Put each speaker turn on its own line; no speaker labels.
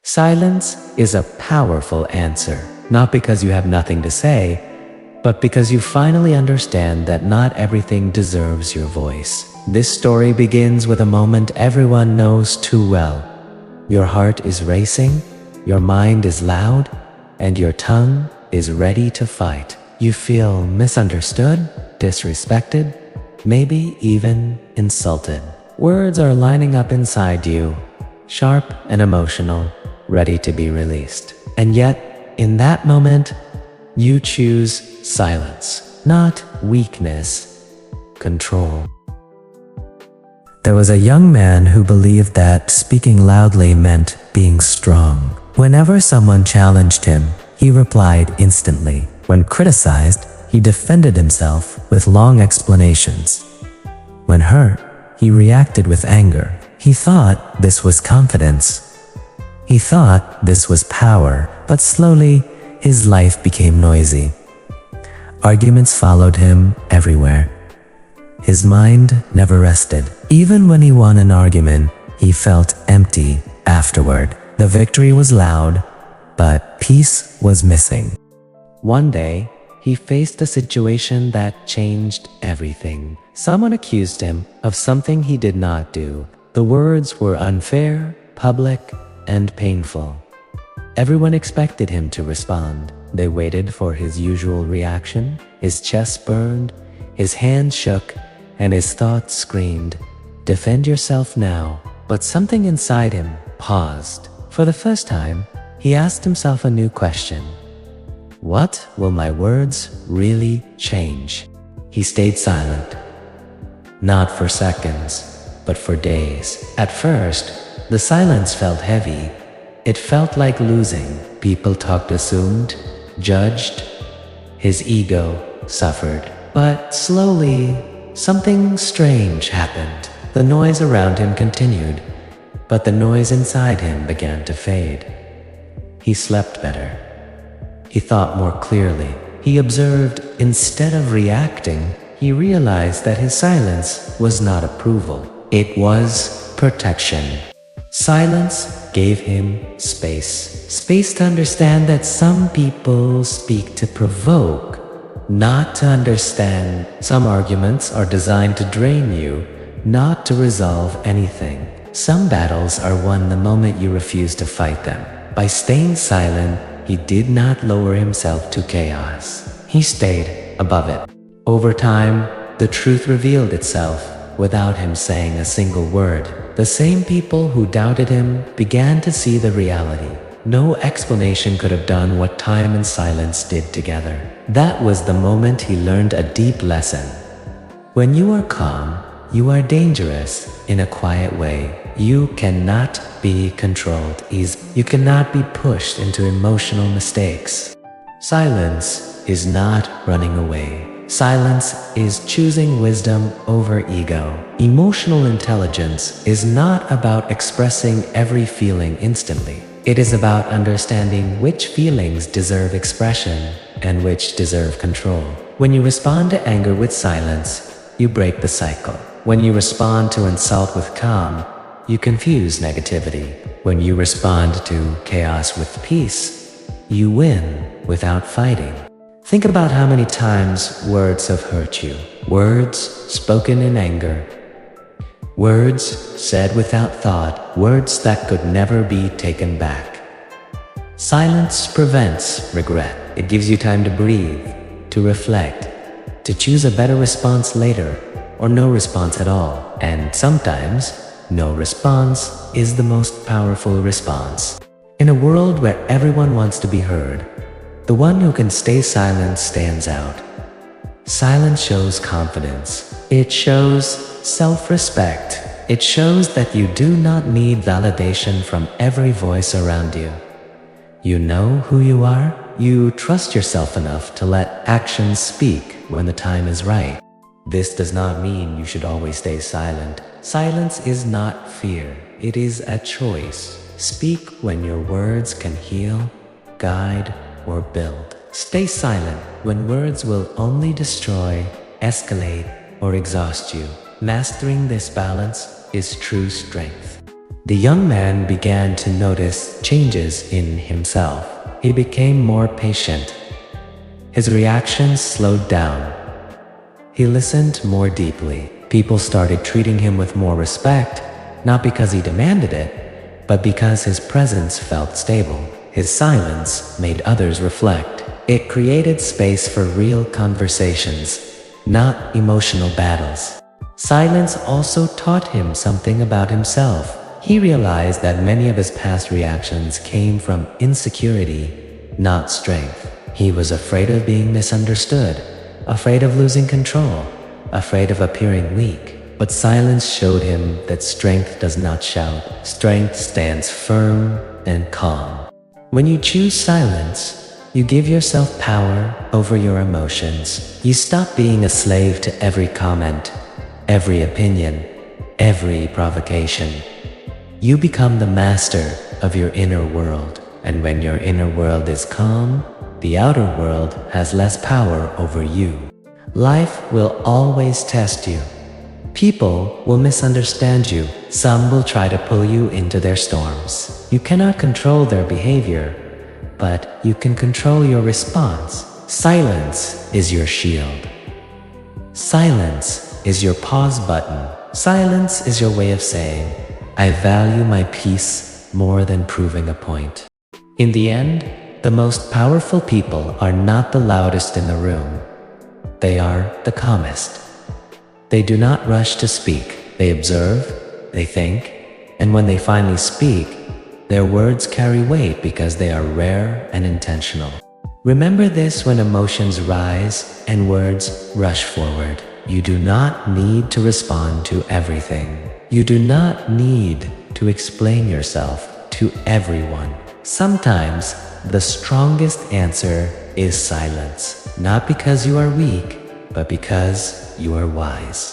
Silence is a powerful answer, not because you have nothing to say, but because you finally understand that not everything deserves your voice. This story begins with a moment everyone knows too well. Your heart is racing, your mind is loud, and your tongue is ready to fight. You feel misunderstood, disrespected, maybe even insulted. Words are lining up inside you, sharp and emotional, ready to be released. And yet, in that moment, you choose silence, not weakness, control. There was a young man who believed that speaking loudly meant being strong. Whenever someone challenged him, he replied instantly. When criticized, he defended himself with long explanations. When hurt, he reacted with anger. He thought this was confidence. He thought this was power, but slowly, his life became noisy. Arguments followed him everywhere. His mind never rested. Even when he won an argument, he felt empty afterward. The victory was loud, but peace was missing. One day, he faced a situation that changed everything. Someone accused him of something he did not do. The words were unfair, public, and painful. Everyone expected him to respond. They waited for his usual reaction. His chest burned, his hands shook, and his thoughts screamed, "Defend yourself now." But something inside him paused. For the first time, he asked himself a new question. What will my words really change? He stayed silent. Not for seconds, but for days. At first, the silence felt heavy. It felt like losing. People talked assumed, judged. His ego suffered. But slowly, something strange happened. The noise around him continued, but the noise inside him began to fade. He slept better. He thought more clearly. He observed instead of reacting. He realized that his silence was not approval. It was protection. Silence gave him space. Space to understand that some people speak to provoke, not to understand. Some arguments are designed to drain you, not to resolve anything. Some battles are won the moment you refuse to fight them. By staying silent, he did not lower himself to chaos. He stayed above it. Over time, the truth revealed itself without him saying a single word. The same people who doubted him began to see the reality. No explanation could have done what time and silence did together. That was the moment he learned a deep lesson. When you are calm, you are dangerous in a quiet way. You cannot be controlled easily. You cannot be pushed into emotional mistakes. Silence is not running away. Silence is choosing wisdom over ego. Emotional intelligence is not about expressing every feeling instantly. It is about understanding which feelings deserve expression and which deserve control. When you respond to anger with silence, you break the cycle. When you respond to insult with calm, you confuse negativity. When you respond to chaos with peace, you win without fighting. Think about how many times words have hurt you. Words spoken in anger. Words said without thought. Words that could never be taken back. Silence prevents regret. It gives you time to breathe, to reflect, to choose a better response later, or no response at all. And sometimes, no response is the most powerful response. In a world where everyone wants to be heard, the one who can stay silent stands out. Silence shows confidence. It shows self-respect. It shows that you do not need validation from every voice around you. You know who you are. You trust yourself enough to let actions speak when the time is right. This does not mean you should always stay silent. Silence is not fear. It is a choice. Speak when your words can heal, guide, or build. Stay silent when words will only destroy, escalate, or exhaust you. Mastering this balance is true strength. The young man began to notice changes in himself. He became more patient. His reactions slowed down. He listened more deeply. People started treating him with more respect, not because he demanded it, but because his presence felt stable. His silence made others reflect. It created space for real conversations, not emotional battles. Silence also taught him something about himself. He realized that many of his past reactions came from insecurity, not strength. He was afraid of being misunderstood, afraid of losing control, afraid of appearing weak. But silence showed him that strength does not shout. Strength stands firm and calm. When you choose silence, you give yourself power over your emotions. You stop being a slave to every comment, every opinion, every provocation. You become the master of your inner world. And when your inner world is calm, the outer world has less power over you. Life will always test you. People will misunderstand you. Some will try to pull you into their storms. You cannot control their behavior, but you can control your response. Silence is your shield. Silence is your pause button. Silence is your way of saying, I value my peace more than proving a point. In the end, the most powerful people are not the loudest in the room. They are the calmest. They do not rush to speak. They observe, they think, and when they finally speak, their words carry weight because they are rare and intentional. Remember this when emotions rise and words rush forward. You do not need to respond to everything. You do not need to explain yourself to everyone. Sometimes the strongest answer is silence, not because you are weak, but because you are wise.